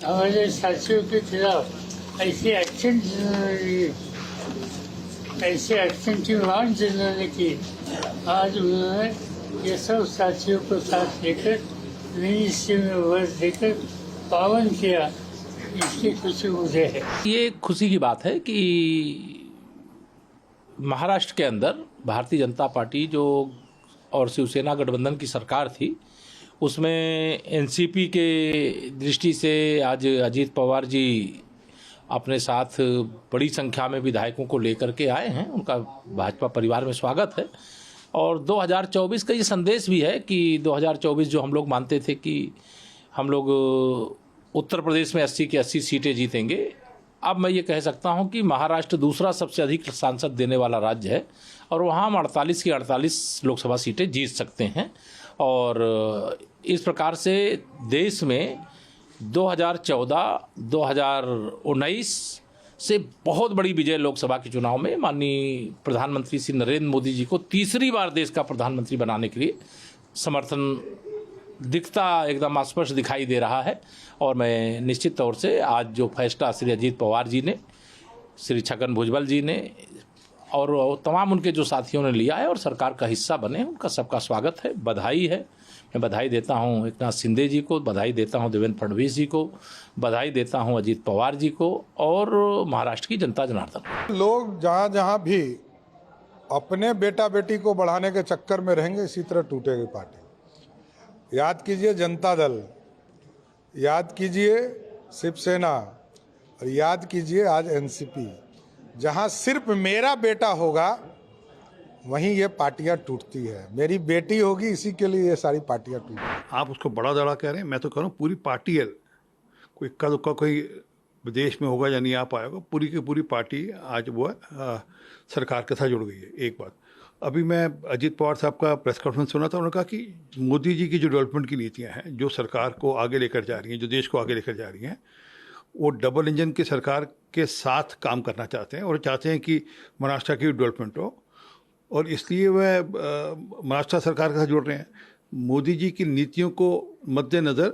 हमारे साथियों के खिलाफ ऐसे एक्शन की मांग जिन्होंने की, आज उन्होंने ये सब साथियों को साथ लेकर नई ईस्वी में वर्ष देकर पावन किया, इसकी खुशी मुझे है। ये खुशी की बात है कि महाराष्ट्र के अंदर भारतीय जनता पार्टी जो और शिवसेना गठबंधन की सरकार थी, उसमें एनसीपी के दृष्टि से आज अजीत पवार जी अपने साथ बड़ी संख्या में विधायकों को लेकर के आए हैं। उनका भाजपा परिवार में स्वागत है और 2024 का ये संदेश भी है कि 2024 जो हम लोग मानते थे कि हम लोग उत्तर प्रदेश में 80 की 80 सीटें जीतेंगे, अब मैं ये कह सकता हूं कि महाराष्ट्र दूसरा सबसे अधिक सांसद देने वाला राज्य है और वहाँ हम 48 की 48 लोकसभा सीटें जीत सकते हैं। और इस प्रकार से देश में 2014-2019 से बहुत बड़ी विजय लोकसभा के चुनाव में माननीय प्रधानमंत्री श्री नरेंद्र मोदी जी को तीसरी बार देश का प्रधानमंत्री बनाने के लिए समर्थन दिखता एकदम स्पष्ट दिखाई दे रहा है। और मैं निश्चित तौर से आज जो फैसला श्री अजीत पवार जी ने, श्री छगन भुजबल जी ने और तमाम उनके जो साथियों ने लिया है और सरकार का हिस्सा बने, उनका सबका स्वागत है, बधाई है। मैं बधाई देता हूं एकनाथ शिंदे जी को, बधाई देता हूं देवेंद्र फडणवीस जी को, बधाई देता हूं अजीत पवार जी को और महाराष्ट्र की जनता जनार्दन। लोग जहां जहां भी अपने बेटा बेटी को बढ़ाने के चक्कर में रहेंगे, इसी तरह टूटेगी पार्टी। याद कीजिए जनता दल, याद कीजिए शिवसेना और याद कीजिए आज एनसीपी। जहां सिर्फ मेरा बेटा होगा वहीं ये पार्टियां टूटती है। मेरी बेटी होगी, इसी के लिए ये सारी पार्टियां टूटती हैं। आप उसको बड़ा दड़ा कह रहे हैं, मैं तो कह रहा हूँ पूरी पार्टी है। कोई इक्का दुक्का कोई विदेश में होगा या नहीं आ पाएगा, पूरी की पूरी पार्टी आज वो है सरकार के साथ जुड़ गई है। एक बात, अभी मैं अजीत पवार साहब का प्रेस कॉन्फ्रेंस सुना था, उन्होंने कहा कि मोदी जी की जो डेवलपमेंट की नीतियाँ हैं, जो सरकार को आगे लेकर जा रही हैं, जो देश को आगे लेकर जा रही हैं, वो डबल इंजन की सरकार के साथ काम करना चाहते हैं और चाहते हैं कि महाराष्ट्र की डेवलपमेंट हो और इसलिए वह महाराष्ट्र सरकार के साथ जुड़ रहे हैं। मोदी जी की नीतियों को मद्देनज़र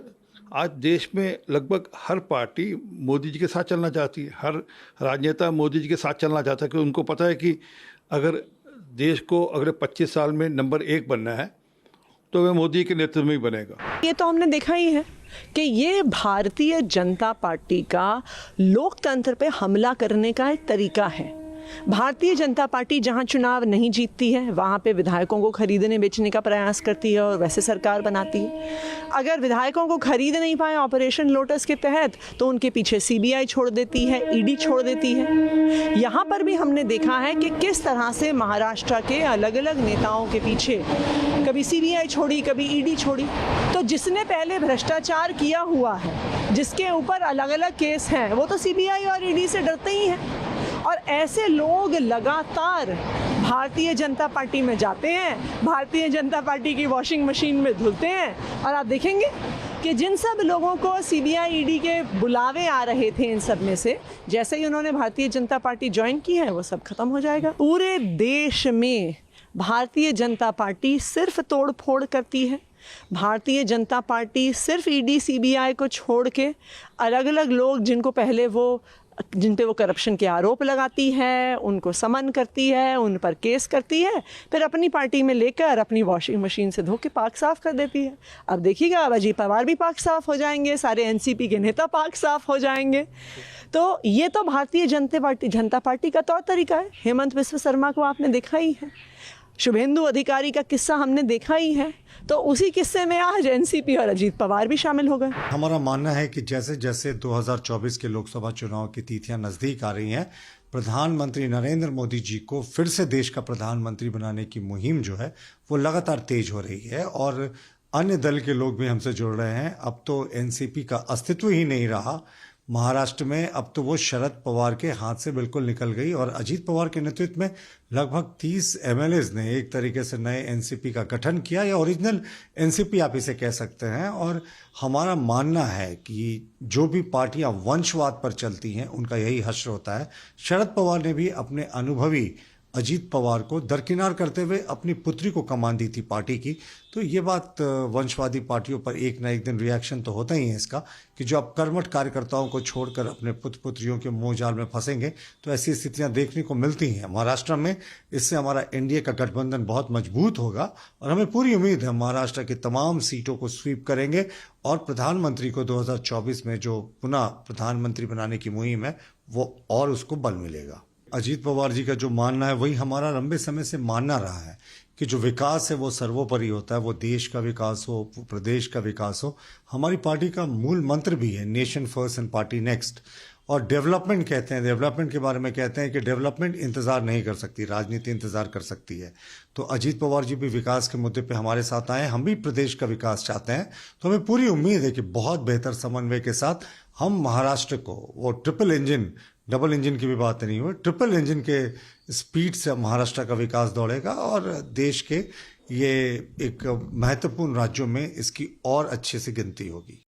आज देश में लगभग हर पार्टी मोदी जी के साथ चलना चाहती है, हर राजनेता मोदी जी के साथ चलना चाहता है, क्योंकि उनको पता है कि अगर देश को अगले 25 साल में नंबर 1 बनना है तो वह मोदी के नेतृत्व में ही बनेगा। ये तो हमने देखा ही है कि ये भारतीय जनता पार्टी का लोकतंत्र पे हमला करने का एक तरीका है। भारतीय जनता पार्टी जहां चुनाव नहीं जीतती है वहां पे विधायकों को खरीदने बेचने का प्रयास करती है और वैसे सरकार बनाती है। अगर विधायकों को खरीद नहीं पाए ऑपरेशन लोटस के तहत तो उनके पीछे सीबीआई छोड़ देती है, ईडी छोड़ देती है। यहाँ पर भी हमने देखा है कि किस तरह से महाराष्ट्र के अलग अलग नेताओं के पीछे कभी सीबीआई छोड़ी, कभी ईडी छोड़ी। तो जिसने पहले भ्रष्टाचार किया हुआ है, जिसके ऊपर अलग अलग केस हैं, वो तो सीबीआई और ईडी से डरते ही हैं। और ऐसे लोग लगातार भारतीय जनता पार्टी में जाते हैं, भारतीय जनता पार्टी की वॉशिंग मशीन में धुलते हैं और आप देखेंगे कि जिन सब लोगों को सीबीआई ईडी के बुलावे आ रहे थे, इन सब में से जैसे ही उन्होंने भारतीय जनता पार्टी ज्वाइन की है वो सब खत्म हो जाएगा। पूरे देश में भारतीय जनता पार्टी सिर्फ तोड़ फोड़ करती है। भारतीय जनता पार्टी सिर्फ ईडी सीबीआई को छोड़ के अलग अलग लोग जिन पे वो करप्शन के आरोप लगाती है, उनको समन करती है, उन पर केस करती है, फिर अपनी पार्टी में लेकर अपनी वॉशिंग मशीन से धो के पाक साफ कर देती है। अब देखिएगा, अब अजीत पवार भी पाक साफ हो जाएंगे, सारे एनसीपी के नेता पाक साफ हो जाएंगे। तो ये तो भारतीय जनता पार्टी का तौर तरीका है। हेमंत बिस्वा शर्मा को आपने देखा ही है, शुभेंदु अधिकारी का किस्सा हमने देखा ही है, तो उसी किस्से में आज एनसीपी और अजीत पवार भी शामिल हो गए। हमारा मानना है कि जैसे जैसे 2024 के लोकसभा चुनाव की तिथियां नजदीक आ रही हैं, प्रधानमंत्री नरेंद्र मोदी जी को फिर से देश का प्रधानमंत्री बनाने की मुहिम जो है वो लगातार तेज हो रही है और अन्य दल के लोग भी हमसे जुड़ रहे हैं। अब तो एनसीपी का अस्तित्व ही नहीं रहा महाराष्ट्र में, अब तो वो शरद पवार के हाथ से बिल्कुल निकल गई और अजीत पवार के नेतृत्व में लगभग 30 एमएलएज ने एक तरीके से नए एनसीपी का गठन किया या ओरिजिनल एनसीपी आप इसे कह सकते हैं। और हमारा मानना है कि जो भी पार्टियां वंशवाद पर चलती हैं उनका यही हश्र होता है। शरद पवार ने भी अपने अनुभवी अजीत पवार को दरकिनार करते हुए अपनी पुत्री को कमान दी थी पार्टी की। तो ये बात वंशवादी पार्टियों पर एक ना एक दिन रिएक्शन तो होता ही है इसका, कि जो अब कर्मठ कार्यकर्ताओं को छोड़कर अपने पुत्र पुत्रियों के मोह जाल में फंसेंगे, तो ऐसी स्थितियां देखने को मिलती हैं महाराष्ट्र में। इससे हमारा एनडीए का गठबंधन बहुत मजबूत होगा और हमें पूरी उम्मीद है महाराष्ट्र की तमाम सीटों को स्वीप करेंगे और प्रधानमंत्री को 2024 में जो पुनः प्रधानमंत्री बनाने की मुहिम है वो और उसको बल मिलेगा। अजीत पवार जी का जो मानना है वही हमारा लंबे समय से मानना रहा है कि जो विकास है वो सर्वोपरि होता है, वो देश का विकास हो, प्रदेश का विकास हो। हमारी पार्टी का मूल मंत्र भी है nation first and party next. और डेवलपमेंट कहते हैं, डेवलपमेंट के बारे में कहते हैं कि डेवलपमेंट इंतजार नहीं कर सकती, राजनीति इंतजार कर सकती है। तो अजीत पवार जी भी विकास के मुद्दे पे हमारे साथ आए, हम भी प्रदेश का विकास चाहते हैं। तो हमें पूरी उम्मीद है कि बहुत बेहतर समन्वय के साथ हम महाराष्ट्र को वो ट्रिपल इंजन, डबल इंजन की भी बात नहीं हुई, ट्रिपल इंजन के स्पीड से महाराष्ट्र का विकास दौड़ेगा और देश के ये एक महत्वपूर्ण राज्यों में इसकी और अच्छे से गिनती होगी।